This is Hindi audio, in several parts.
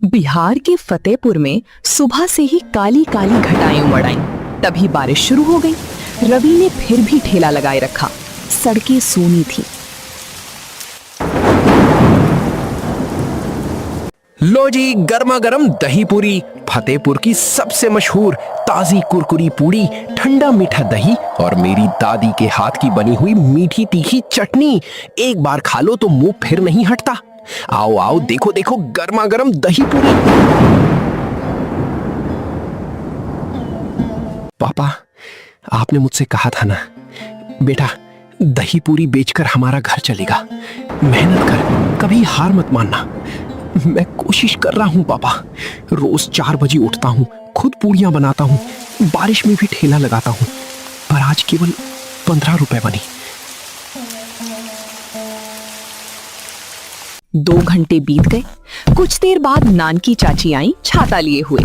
बिहार के फतेहपुर में सुबह से ही काली काली घटाएं उमड़ आईं। तभी बारिश शुरू हो गई। रवि ने फिर भी ठेला लगाए रखा। सड़कें सूनी थीं। लो जी, गर्मा गर्म दही पूरी, फतेहपुर की सबसे मशहूर ताजी कुरकुरी पूरी, ठंडा मीठा दही और मेरी दादी के हाथ की बनी हुई मीठी तीखी चटनी। एक बार खा लो तो मुंह फिर नहीं हटता। आओ आओ, देखो देखो, गर्मा गर्म दही पूरी। पापा, आपने मुझसे कहा था ना बेटा, दही पूरी बेचकर हमारा घर चलेगा। मेहनत कर, कभी हार मत मानना। मैं कोशिश कर रहा हूँ पापा। रोज 4 बजे उठता हूँ, खुद पूड़ियां बनाता हूँ, बारिश में भी ठेला लगाता हूँ, पर आज केवल 15 रुपए बनी। 2 घंटे बीत गए। कुछ देर बाद नानकी चाची आई छाता लिए हुए।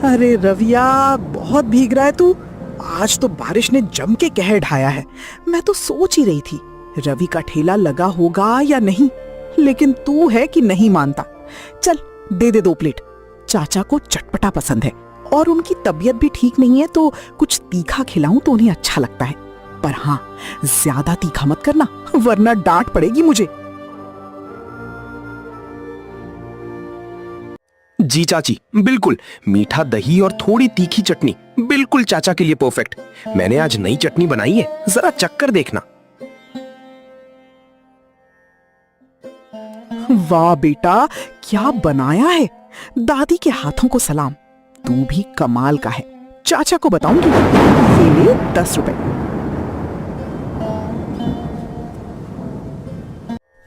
अरे रविया, बहुत भीग रहा है तू। आज तो बारिश ने जम के कहर ढाया है। मैं तो सोच ही रही थी रवि का ठेला लगा होगा या नहीं, लेकिन तू है कि नहीं मानता। चल दे दे 2 प्लेट। चाचा को चटपटा पसंद है और उनकी तबीयत भी ठीक नहीं है, तो कुछ तीखा खिलाऊं तो उन्हें अच्छा लगता है। पर हाँ, ज्यादा तीखा मत करना, वरना डांट पड़ेगी मुझे। जी चाची, बिल्कुल। मीठा दही और थोड़ी तीखी चटनी, बिल्कुल चाचा के लिए परफेक्ट। मैंने आज नई चटनी बनाई है, जरा चक्कर देखना। वाह बेटा, क्या बनाया है। दादी के हाथों को सलाम। तू भी कमाल का है। चाचा को बताऊंगी। ये ले 10 रुपए।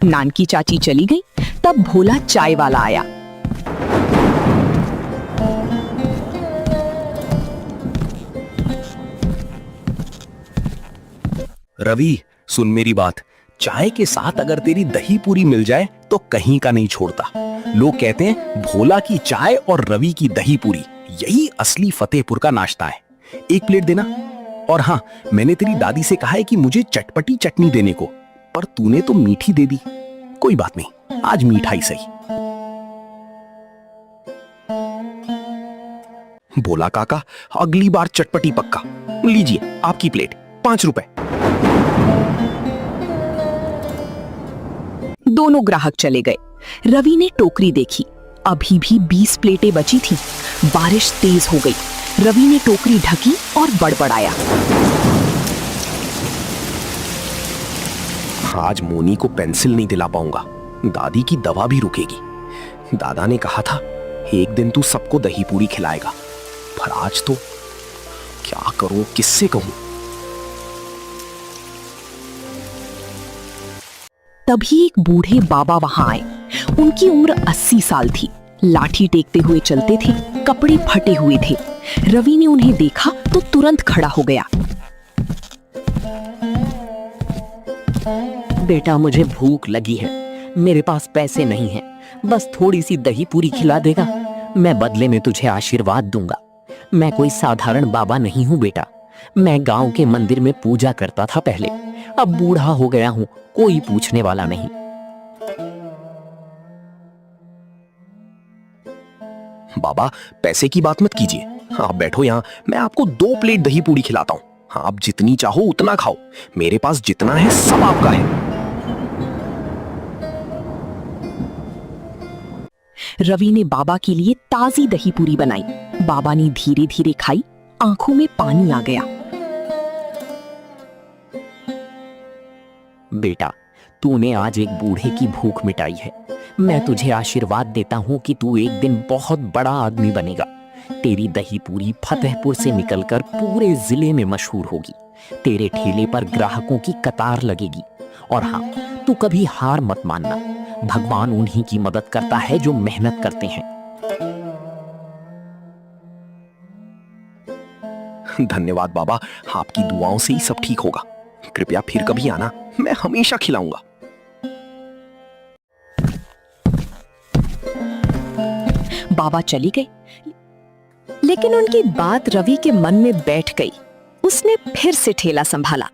नानकी चाची चली गई, तब भोला चाय वाला आया। रवि, सुन मेरी बात। चाय के साथ अगर तेरी दही पूरी मिल जाए तो कहीं का नहीं छोड़ता। लोग कहते हैं भोला की चाय और रवि की दही पूरी, यही असली फतेहपुर का नाश्ता है। 1 प्लेट देना। और हाँ, मैंने तेरी दादी से कहा है कि मुझे चटपटी चटनी देने को, पर तूने तो मीठी दे दी। कोई बात नहीं, आज मीठा ही सही। भोला काका, अगली बार चटपटी पक्का। लीजिए आपकी प्लेट, 5 रुपए। दोनों ग्राहक चले गए। रवि ने टोकरी देखी, अभी भी 20 प्लेटें बची थीं। बारिश तेज हो गई। रवि ने टोकरी ढकी और बड़बड़ाया। आज मोनी को पेंसिल नहीं दिला पाऊंगा, दादी की दवा भी रुकेगी। दादा ने कहा था एक दिन तू सबको दही पूरी खिलाएगा, पर आज तो क्या करूं, किससे कहूं। तभी एक बूढ़े बाबा वहां आए। उनकी उम्र 80 साल थी। लाठी टेकते हुए चलते थे, कपड़े फटे हुए थे। रवि ने उन्हें देखा तो तुरंत खड़ा हो गया। बेटा, मुझे भूख लगी है, मेरे पास पैसे नहीं हैं, बस थोड़ी सी दही पूरी खिला देगा, मैं बदले में तुझे आशीर्वाद दूंगा। मैं कोई साधारण बाबा नहीं हूँ बेटा, मैं गांव के मंदिर में पूजा करता था पहले, अब बूढ़ा हो गया हूँ, कोई पूछने वाला नहीं। बाबा, पैसे की बात मत कीजिए। आप बैठो यहाँ, मैं आपको 2 प्लेट दही पूरी खिलाता हूँ। हाँ, आप जितनी चाहो उतना खाओ, मेरे पास जितना है सब आपका है। रवि ने बाबा के लिए ताजी दही पूरी बनाई। बाबा ने धीरे धीरे खाई, आंखों में पानी आ गया। बेटा, तूने आज एक बूढ़े की भूख मिटाई है। मैं तुझे आशीर्वाद देता हूँ कि तू एक दिन बहुत बड़ा आदमी बनेगा। तेरी दही पूरी फतेहपुर से निकलकर पूरे जिले में मशहूर होगी। तेरे ठेले पर ग्राहकों की कतार लगेगी। और हाँ, तू कभी हार मत मानना। भगवान उन्हीं की मदद करता है जो मेहनत करते हैं। धन्यवाद बाबा, आपकी दुआओं से ही सब ठीक होगा। कृपया फिर कभी आना, मैं हमेशा खिलाऊंगा। बाबा चली गई, लेकिन उनकी बात रवि के मन में बैठ गई। उसने फिर से ठेला संभाला।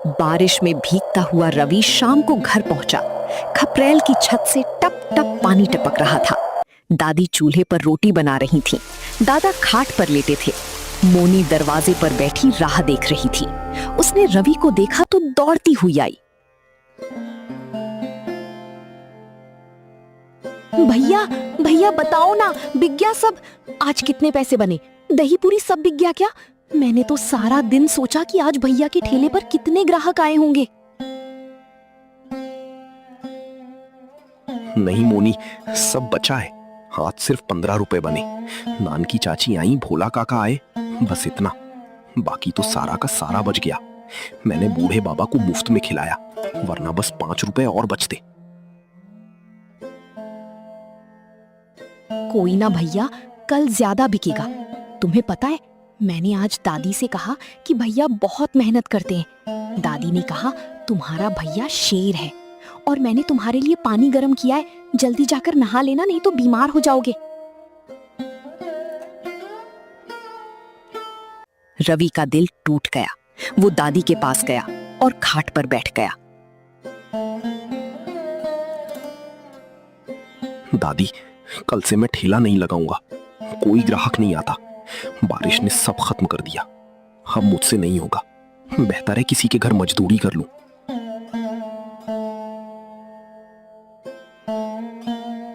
बारिश में भीगता हुआ रवि शाम को घर पहुंचा। खपरेल की छत से टप टप पानी टपक रहा था। दादी चूल्हे पर रोटी बना रही थीं। दादा खाट पर लेटे थे। मोनी दरवाजे पर बैठी राह देख रही थी। उसने रवि को देखा तो दौड़ती हुई आई। भैया भैया बताओ ना, बिक गया सब? आज कितने पैसे बने? दही पूरी सब बिक गया क्या? मैंने तो सारा दिन सोचा कि आज भैया के ठेले पर कितने ग्राहक आए होंगे। नहीं मोनी, सब बचा है। आज सिर्फ 15 रुपए बने। नान की चाची आई, भोला काका आए, बस इतना। बाकी तो सारा का सारा बच गया। मैंने बूढ़े बाबा को मुफ्त में खिलाया, वरना बस 5 रुपए और बचते। कोई ना भैया, कल ज्यादा बिकेगा। तुम्हें पता है, मैंने आज दादी से कहा कि भैया बहुत मेहनत करते हैं। दादी ने कहा तुम्हारा भैया शेर है, और मैंने तुम्हारे लिए पानी गर्म किया है, जल्दी जाकर नहा लेना, नहीं तो बीमार हो जाओगे। रवि का दिल टूट गया। वो दादी के पास गया और खाट पर बैठ गया। दादी, कल से मैं ठेला नहीं लगाऊंगा। कोई ग्राहक नहीं आता। बारिश ने सब खत्म कर दिया। अब मुझसे नहीं होगा। बेहतर है किसी के घर मजदूरी कर लूं।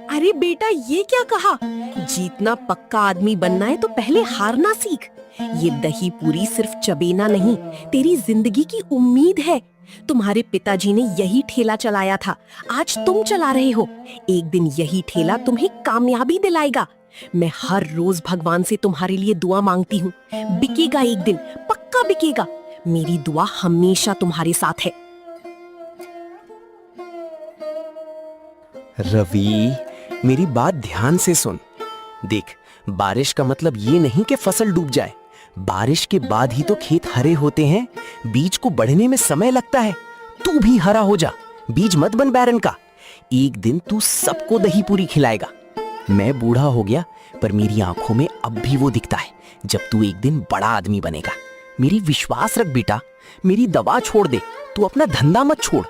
अरे बेटा, ये क्या कहा? जीतना पक्का आदमी बनना है तो पहले हारना सीख। ये दही पूरी सिर्फ चबेना नहीं, तेरी जिंदगी की उम्मीद है। तुम्हारे पिताजी ने यही ठेला चलाया था, आज तुम चला रहे हो। एक दिन यही ठेला तुम्हें कामयाबी दिलाएगा। मैं हर रोज भगवान से तुम्हारे लिए दुआ मांगती हूँ। बिकेगा एक दिन, पक्का बिकेगा। मेरी दुआ हमेशा तुम्हारे साथ है। रवि, मेरी बात ध्यान से सुन। देख, बारिश का मतलब ये नहीं कि फसल डूब जाए। बारिश के बाद ही तो खेत हरे होते हैं। बीज को बढ़ने में समय लगता है। तू भी हरा हो जा, बीज मत बन बैरन का। एक दिन तू सबको दही पूरी खिलाएगा। मैं बूढ़ा हो गया, पर मेरी आंखों में अब भी वो दिखता है जब तू एक दिन बड़ा आदमी बनेगा। मेरी विश्वास रख बेटा। मेरी दवा छोड़ दे, तू अपना धंधा मत छोड़।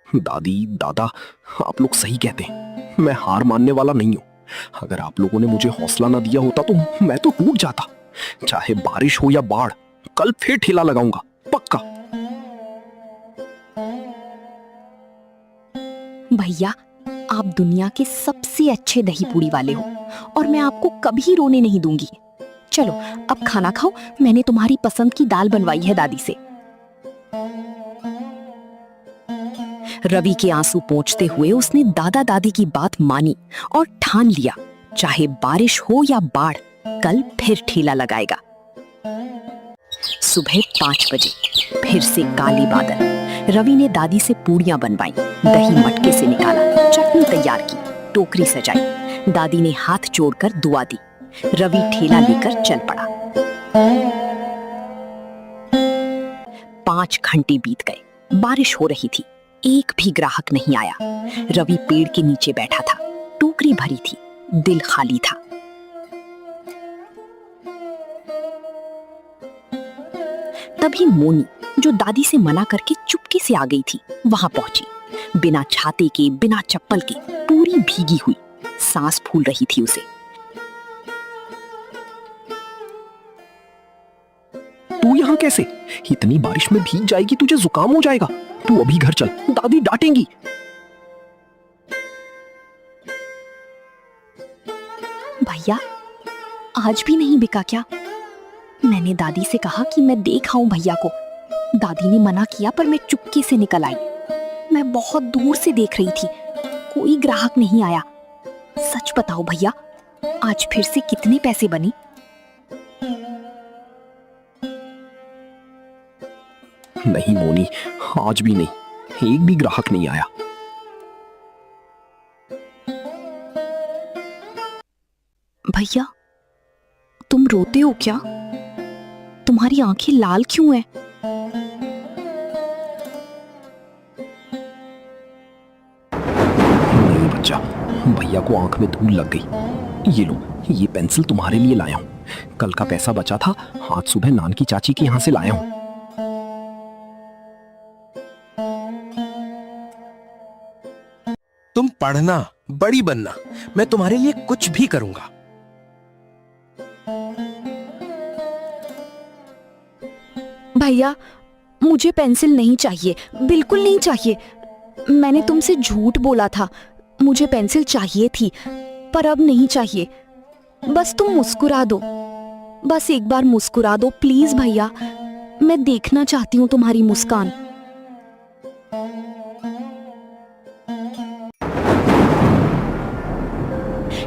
दादी, दादा, आप लोग सही कहते हैं। मैं हार मानने वाला नहीं हूं। अगर आप लोगों ने मुझे हौसला ना दिया होता तो मैं तो टूट जाता। चाहे बारिश हो या बाढ़, कल फिर ठेला लगाऊंगा, पक्का। भैया, आप दुनिया के सबसे अच्छे दही पूरी वाले हो, और मैं आपको कभी रोने नहीं दूंगी। चलो अब खाना खाओ। मैंने तुम्हारी पसंद की दाल बनवाई है दादी से। रवि के आंसू पोंछते हुए उसने दादा दादी की बात मानी और ठान लिया, चाहे बारिश हो या बाढ़, कल फिर ठेला लगाएगा। सुबह 5 बजे फिर से काले बादल। रवि ने दादी से पूड़ियां बनवाई, दही मटके से निकाला, चटनी तैयार की, टोकरी सजाई। दादी ने हाथ जोड़कर दुआ दी। रवि ठेला लेकर चल पड़ा। 5 घंटे बीत गए। बारिश हो रही थी, एक भी ग्राहक नहीं आया। रवि पेड़ के नीचे बैठा था। टोकरी भरी थी, दिल खाली था। तभी मोनी, जो दादी से मना करके चुपके से आ गई थी, वहां पहुंची। बिना छाते के, बिना चप्पल के, पूरी भीगी हुई, सांस फूल रही थी उसे। तू यहाँ कैसे? इतनी बारिश में भीग जाएगी, तुझे जुकाम हो जाएगा। तू अभी घर चल, दादी डांटेंगी। भैया, आज भी नहीं बिका क्या? मैंने दादी से कहा कि मैं देख आऊं भैया को। दादी ने मना किया, पर मैं चुपके से निकल आई। मैं बहुत दूर से देख रही थी, कोई ग्राहक नहीं आया। सच बताओ भैया, आज फिर से कितने पैसे बने? नहीं मोनी, आज भी नहीं, एक भी ग्राहक नहीं आया। भैया, तुम रोते हो क्या? तुम्हारी आंखें लाल क्यों हैं? नहीं बच्चा, भैया को आंख में धूल लग गई। ये लो, ये पेंसिल तुम्हारे लिए लाया हूं। कल का पैसा बचा था, आज सुबह नान की चाची के यहाँ से लाया हूँ। तुम पढ़ना, बड़ी बनना, मैं तुम्हारे लिए कुछ भी करूंगा। भैया मुझे पेंसिल नहीं चाहिए, बिल्कुल नहीं चाहिए। मैंने तुमसे झूठ बोला था, मुझे पेंसिल चाहिए थी पर अब नहीं चाहिए। बस तुम मुस्कुरा दो, बस एक बार मुस्कुरा दो प्लीज भैया, मैं देखना चाहती हूँ तुम्हारी मुस्कान।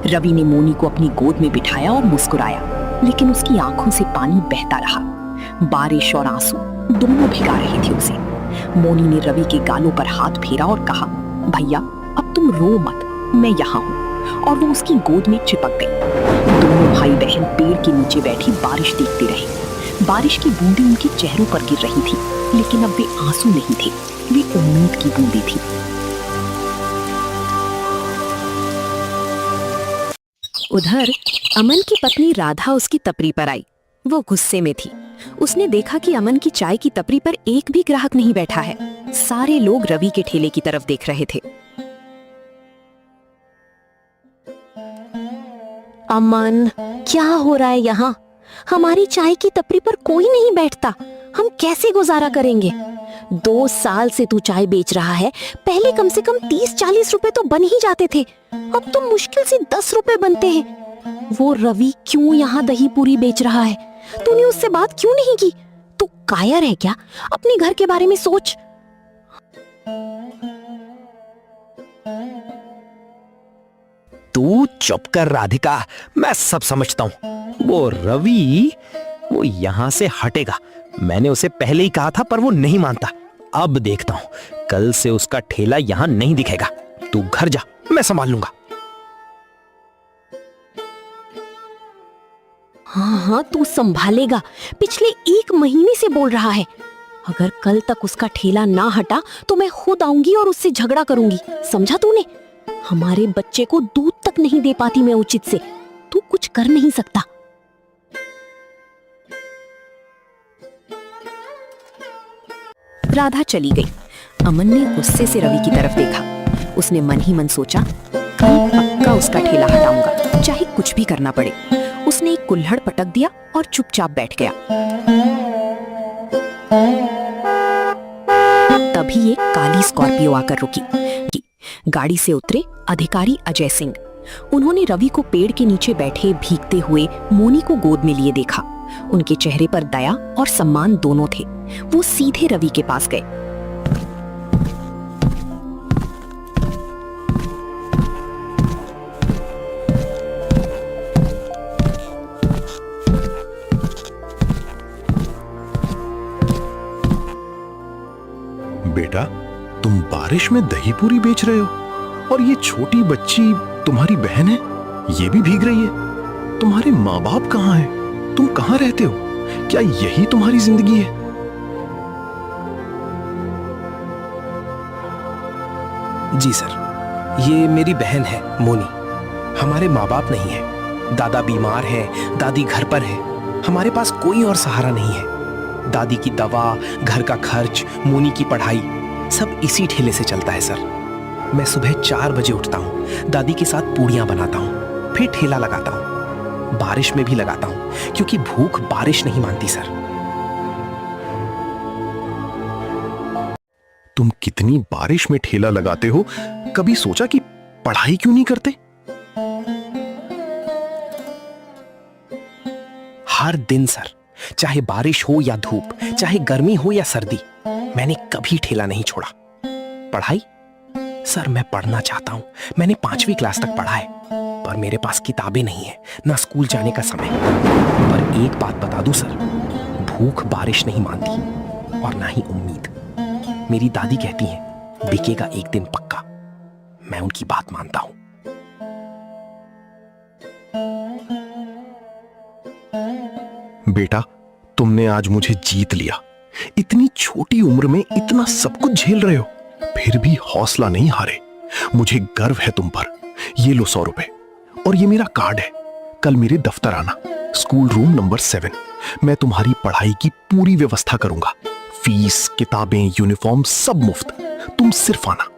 रवि ने मोनी को अपनी गोद में बिठाया और मुस्कुराया, लेकिन उसकी आंखों से पानी बहता रहा। बारिश और आंसू दोनों भिगा रहे थे उसे। मोनी ने रवि के गालों पर हाथ फेरा और कहा, भैया अब तुम रो मत, मैं यहाँ हूँ। और वो उसकी गोद में चिपक गई। दोनों भाई बहन पेड़ के नीचे बैठी बारिश देखते रहे। बारिश की बूंदें उनके चेहरों पर गिर रही थी, लेकिन अब वे आंसू नहीं थे, वे उम्मीद की बूंदें थी। उधर अमन की पत्नी राधा उसकी तपरी पर आई। वो गुस्से में थी। उसने देखा कि अमन की चाय की तपरी पर एक भी ग्राहक नहीं बैठा है। सारे लोग रवि के ठेले की तरफ देख रहे थे। अमन, क्या हो रहा है यहाँ? हमारी चाय की तपरी पर कोई नहीं बैठता, हम कैसे गुजारा करेंगे? 2 साल से तू चाय बेच रहा है, पहले कम से कम 30-40 रुपए तो बन ही जाते थे, अब तो मुश्किल से 10 रुपए बनते हैं। वो रवि क्यों यहाँ दही पूरी बेच रहा है? तूने उससे बात क्यों नहीं की? तू कायर है क्या? अपने घर के बारे में सोच। तू चुप कर राधिका, मैं सब समझता हूँ। वो रवि, वो यहाँ से हटेगा। मैंने उसे पहले ही कहा था पर वो नहीं मानता। अब देखता हूँ, कल से उसका ठेला यहाँ नहीं दिखेगा। तू घर जा, मैं संभाल लूंगा। हाँ, तू संभालेगा। पिछले 1 महीने से बोल रहा है। अगर कल तक उसका ठेला ना हटा तो मैं खुद आऊंगी और उससे झगड़ा करूंगी, समझा तूने? हमारे बच्चे को दूध तक नहीं दे पाती मैं उचित से, तू कुछ कर नहीं सकता। राधा चली गई। अमन ने गुस्से से रवि की तरफ देखा। उसने मन ही मन सोचा, कल पक्का उसका ठेला हटाऊंगा, चाहे कुछ भी करना पड़े। उसने एक कुल्हड़ पटक दिया और चुपचाप बैठ गया। तभी एक काली स्कॉर्पियो आकर रुकी। गाड़ी से उतरे अधिकारी अजय सिंह। उन्होंने रवि को पेड़ के नीचे बैठे भीगते हुए मोनी को गोद में लिए देखा। उनके चेहरे पर दया और सम्मान दोनों थे। वो सीधे रवि के पास गए। बेटा, तुम बारिश में दही पूरी बेच रहे हो और ये छोटी बच्ची तुम्हारी बहन है, ये भी भीग रही है। तुम्हारे माँ बाप कहाँ हैं? तुम कहाँ रहते हो? क्या यही तुम्हारी जिंदगी है? जी सर, ये मेरी बहन है मोनी। हमारे माँ बाप नहीं है। दादा बीमार है, दादी घर पर है। हमारे पास कोई और सहारा नहीं है। दादी की दवा, घर का खर्च, मोनी की पढ़ाई सब इसी ठेले से चलता है सर। मैं सुबह 4 बजे उठता हूँ, दादी के साथ पूड़ियाँ बनाता हूँ, फिर ठेला लगाता हूँ। बारिश में भी लगाता हूँ क्योंकि भूख बारिश नहीं मानती सर। तुम कितनी बारिश में ठेला लगाते हो, कभी सोचा कि पढ़ाई क्यों नहीं करते? हर दिन सर, चाहे बारिश हो या धूप, चाहे गर्मी हो या सर्दी, मैंने कभी ठेला नहीं छोड़ा। पढ़ाई सर, मैं पढ़ना चाहता हूं। मैंने 5वीं क्लास तक पढ़ा है, पर मेरे पास किताबें नहीं है, ना स्कूल जाने का समय। पर एक बात बता दूं सर, भूख बारिश नहीं मानती और ना ही उम्मीद। मेरी दादी कहती है बिकेगा एक दिन पक्का। मैं उनकी बात मानता हूं। बेटा, तुमने आज मुझे जीत लिया। इतनी छोटी उम्र में इतना सब कुछ झेल रहे हो, फिर भी हौसला नहीं हारे। मुझे गर्व है तुम पर। ये लो 100 रुपए और ये मेरा कार्ड है। कल मेरे दफ्तर आना, स्कूल रूम नंबर 7। मैं तुम्हारी पढ़ाई की पूरी व्यवस्था करूंगा। फीस, किताबें, यूनिफॉर्म सब मुफ्त। तुम सिर्फ आना।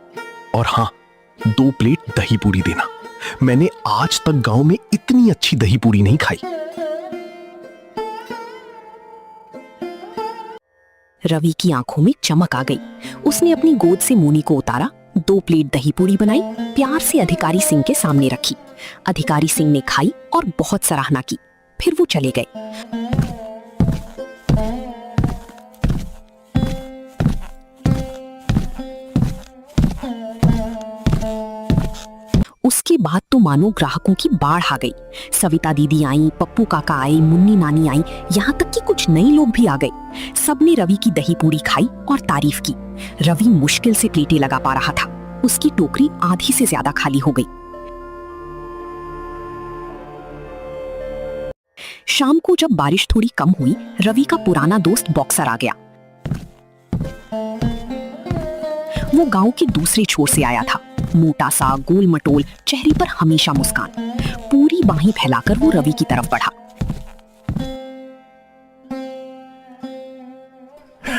और हाँ, 2 प्लेट दही पूरी देना। मैंने आज तक गांव में इतनी अच्छी दही पूरी नहीं खाई। रवि की आंखों में चमक आ गई। उसने अपनी गोद से मोनी को उतारा, 2 प्लेट दही पूरी बनाई, प्यार से अधिकारी सिंह के सामने रखी। अधिकारी सिंह ने खाई और बहुत सराहना की। फिर वो चले गए। उसके बाद तो मानो ग्राहकों की बाढ़ आ गई। सविता दीदी आई, पप्पू काका आए, मुन्नी नानी आई, यहाँ तक कि कुछ नए लोग भी आ गए। सबने रवि की दही पूरी खाई और तारीफ की। रवि मुश्किल से प्लेटें लगा पा रहा था। उसकी टोकरी आधी से ज्यादा खाली हो गई। शाम को जब बारिश थोड़ी कम हुई, रवि का पुराना दोस्त बॉक्सर आ गया। वो गांव के दूसरे छोर से आया था। मोटा सा, गोल मटोल, चेहरे पर हमेशा मुस्कान। पूरी बाहें फैलाकर वो रवि की तरफ बढ़ा।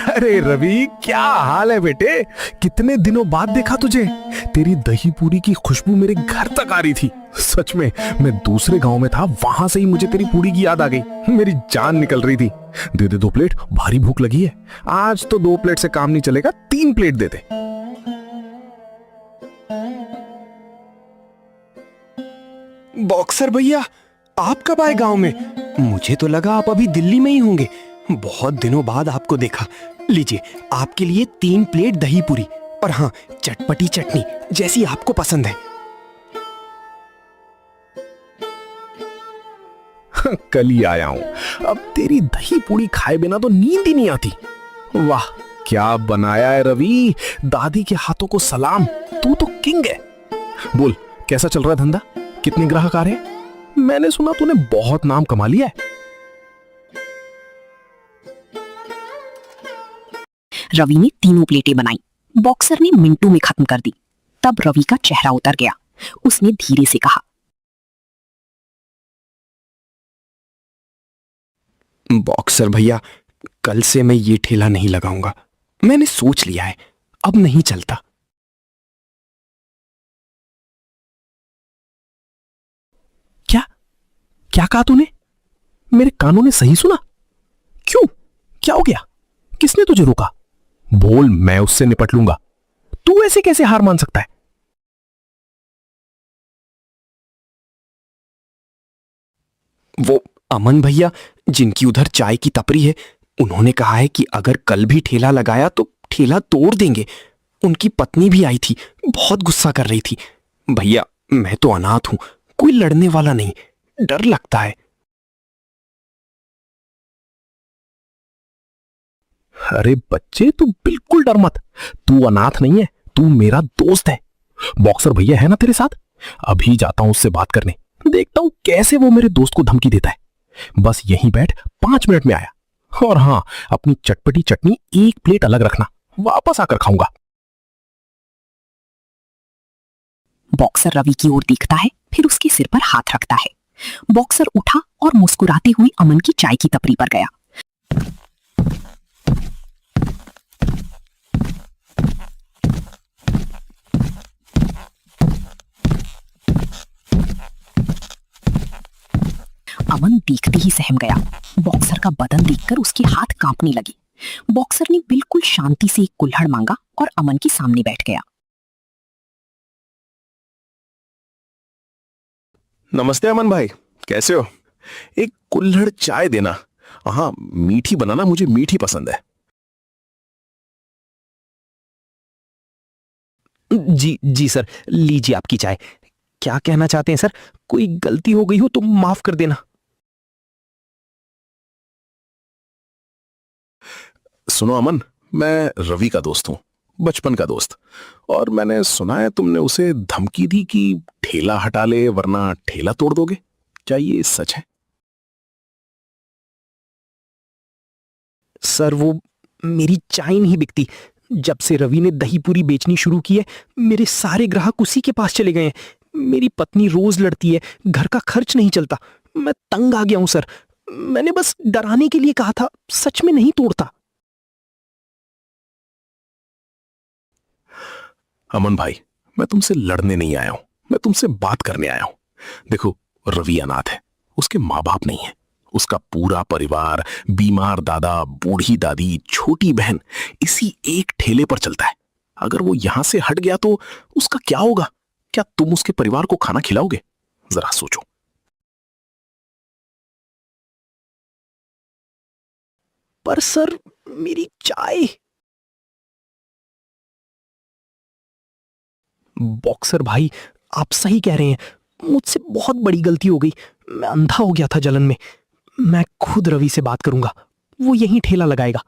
अरे रवि, क्या हाल है बेटे? कितने दिनों बाद देखा तुझे। तेरी दही पूरी की खुशबू मेरे घर तक आ रही थी। सच में, मैं दूसरे गांव में था, वहां से ही मुझे तेरी पूरी की याद आ गई। मेरी जान निकल रही थी। दे दे 2 प्लेट, भारी भूख लगी है। आज तो 2 प्लेट से काम नहीं चलेगा, 3 प्लेट दे दे। बॉक्सर भैया, आप कब आए गांव में? मुझे तो लगा आप अभी दिल्ली में ही होंगे। बहुत दिनों बाद आपको देखा। लीजिए, आपके लिए 3 प्लेट दही पूरी और हाँ, चटपटी चटनी जैसी आपको पसंद है। कल ही आया हूं। अब तेरी दही पूरी खाए बिना तो नींद ही नहीं आती। वाह, क्या बनाया है रवि। दादी के हाथों को सलाम। तू तो किंग है। बोल, कैसा चल रहा है धंधा? कितने ग्राहक आ रहे हैं? मैंने सुना तूने बहुत नाम कमा लिया है। रवि ने 3 प्लेटें बनाई। बॉक्सर ने मिनटों में खत्म कर दी। तब रवि का चेहरा उतर गया। उसने धीरे से कहा, बॉक्सर भैया, कल से मैं ये ठेला नहीं लगाऊंगा। मैंने सोच लिया है, अब नहीं चलता। क्या कहा तूने? मेरे कानों ने सही सुना? क्यों? क्या हो गया? किसने तुझे रोका? बोल, मैं उससे निपट लूंगा। तू ऐसे कैसे हार मान सकता है? वो अमन भैया, जिनकी उधर चाय की टपरी है, उन्होंने कहा है कि अगर कल भी ठेला लगाया तो ठेला तोड़ देंगे। उनकी पत्नी भी आई थी, बहुत गुस्सा कर रही थी। भैया, मैं तो अनाथ हूं, कोई लड़ने वाला नहीं, डर लगता है। अरे बच्चे, तू बिल्कुल डर मत। तू अनाथ नहीं है, तू मेरा दोस्त है। बॉक्सर भैया है ना तेरे साथ? अभी जाता हूं उससे बात करने, देखता हूं कैसे वो मेरे दोस्त को धमकी देता है। बस यहीं बैठ, 5 मिनट में आया। और हाँ, अपनी चटपटी चटनी 1 प्लेट अलग रखना, वापस आकर खाऊंगा। बॉक्सर रवि की ओर देखता है, फिर उसके सिर पर हाथ रखता है। बॉक्सर उठा और मुस्कुराते हुए अमन की चाय की टपरी पर गया। अमन देखते ही सहम गया। बॉक्सर का बदन देखकर उसके हाथ कांपने लगे। बॉक्सर ने बिल्कुल शांति से एक कुल्हड़ मांगा और अमन के सामने बैठ गया। नमस्ते अमन भाई, कैसे हो? एक कुल्हड़ चाय देना। हाँ, मीठी बनाना, मुझे मीठी पसंद है। जी जी सर, लीजिए आपकी चाय। क्या कहना चाहते हैं सर? कोई गलती हो गई हो तो माफ कर देना। सुनो अमन, मैं रवि का दोस्त हूं, बचपन का दोस्त। और मैंने सुना है तुमने उसे धमकी दी कि ठेला हटा ले वरना ठेला तोड़ दोगे। क्या ये सच है? सर, वो मेरी चाय नहीं बिकती। जब से रवि ने दही पूरी बेचनी शुरू की है, मेरे सारे ग्राहक उसी के पास चले गए हैं। मेरी पत्नी रोज लड़ती है, घर का खर्च नहीं चलता। मैं तंग आ गया हूं सर। मैंने बस डराने के लिए कहा था, सच में नहीं तोड़ता। अमन भाई, मैं तुमसे लड़ने नहीं आया हूं, मैं तुमसे बात करने आया हूं। देखो, रवि अनाथ है, उसके माँ बाप नहीं है। उसका पूरा परिवार, बीमार दादा, बूढ़ी दादी, छोटी बहन इसी एक ठेले पर चलता है। अगर वो यहां से हट गया तो उसका क्या होगा? क्या तुम उसके परिवार को खाना खिलाओगे? जरा सोचो। पर सर, मेरी चाय। बॉक्सर भाई, आप सही कह रहे हैं, मुझसे बहुत बड़ी गलती हो गई। मैं अंधा हो गया था जलन में। मैं खुद रवि से बात करूंगा, वो यहीं ठेला लगाएगा।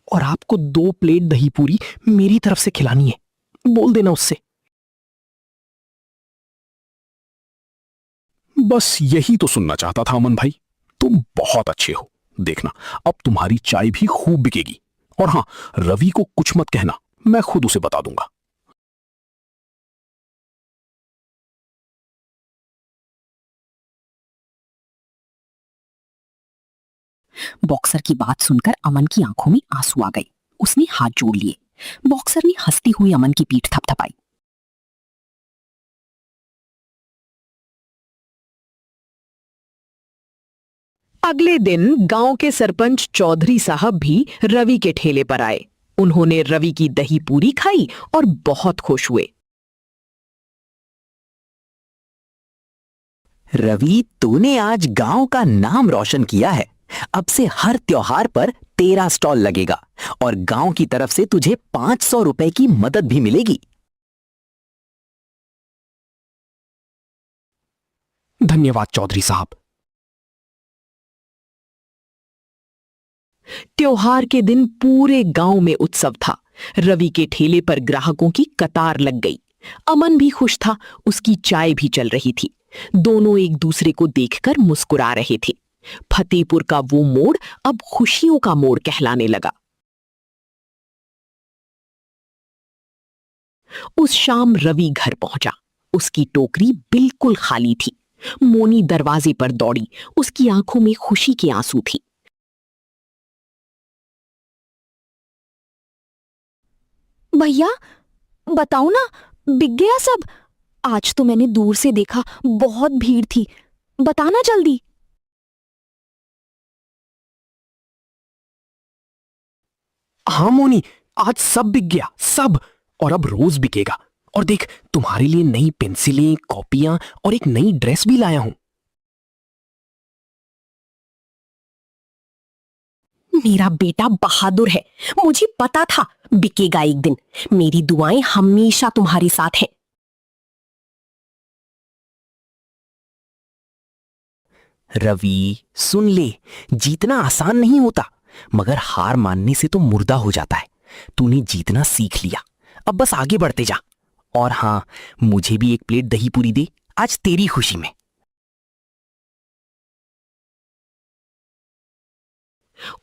और आपको 2 प्लेट दही पूरी मेरी तरफ से खिलानी है, बोल देना उससे। बस यही तो सुनना चाहता था अमन भाई। तुम बहुत अच्छे हो। देखना, अब तुम्हारी चाय भी खूब बिकेगी। और हां, रवि को कुछ मत कहना, मैं खुद उसे बता दूंगा। बॉक्सर की बात सुनकर अमन की आंखों में आंसू आ गए। उसने हाथ जोड़ लिए। बॉक्सर ने हंसती हुई अमन की पीठ थपथपाई। अगले दिन गांव के सरपंच चौधरी साहब भी रवि के ठेले पर आए। उन्होंने रवि की दही पूरी खाई और बहुत खुश हुए। रवि, तूने आज गांव का नाम रोशन किया है। अब से हर त्योहार पर तेरा स्टॉल लगेगा और गांव की तरफ से तुझे 500 रुपए की मदद भी मिलेगी। धन्यवाद चौधरी साहब। त्योहार के दिन पूरे गांव में उत्सव था। रवि के ठेले पर ग्राहकों की कतार लग गई। अमन भी खुश था, उसकी चाय भी चल रही थी। दोनों एक दूसरे को देखकर मुस्कुरा रहे थे। फतेहपुर का वो मोड़ अब खुशियों का मोड़ कहलाने लगा। उस शाम रवि घर पहुंचा। उसकी टोकरी बिल्कुल खाली थी। मोनी दरवाजे पर दौड़ी। उसकी आंखों में खुशी के आंसू थी। भैया, बताओ ना, बिक गया सब? आज तो मैंने दूर से देखा, बहुत भीड़ थी। बताना जल्दी। हाँ मोनी, आज सब बिक गया, सब। और अब रोज बिकेगा। और देख, तुम्हारे लिए नई पेंसिलें, कॉपियां और एक नई ड्रेस भी लाया हूं। मेरा बेटा बहादुर है। मुझे पता था बिकेगा एक दिन। मेरी दुआएं हमेशा तुम्हारे साथ हैं। रवि, सुन ले, जीतना आसान नहीं होता, मगर हार मानने से तो मुर्दा हो जाता है। तूने जीतना सीख लिया, अब बस आगे बढ़ते जा। और हां, मुझे भी 1 प्लेट दही पूरी दे, आज तेरी खुशी में।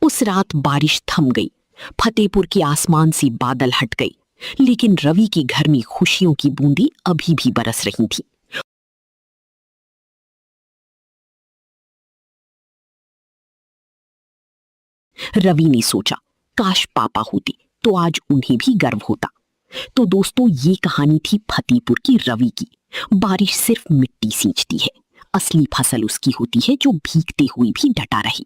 उस रात बारिश थम गई। फतेहपुर के आसमान से बादल हट गए, लेकिन रवि के घर में खुशियों की बूंदी अभी भी बरस रही थी। रवि ने सोचा, काश पापा होते तो आज उन्हें भी गर्व होता। तो दोस्तों, ये कहानी थी फतेहपुर की रवि की। बारिश सिर्फ मिट्टी सींचती है, असली फसल उसकी होती है जो भीगते हुए भी डटा रही।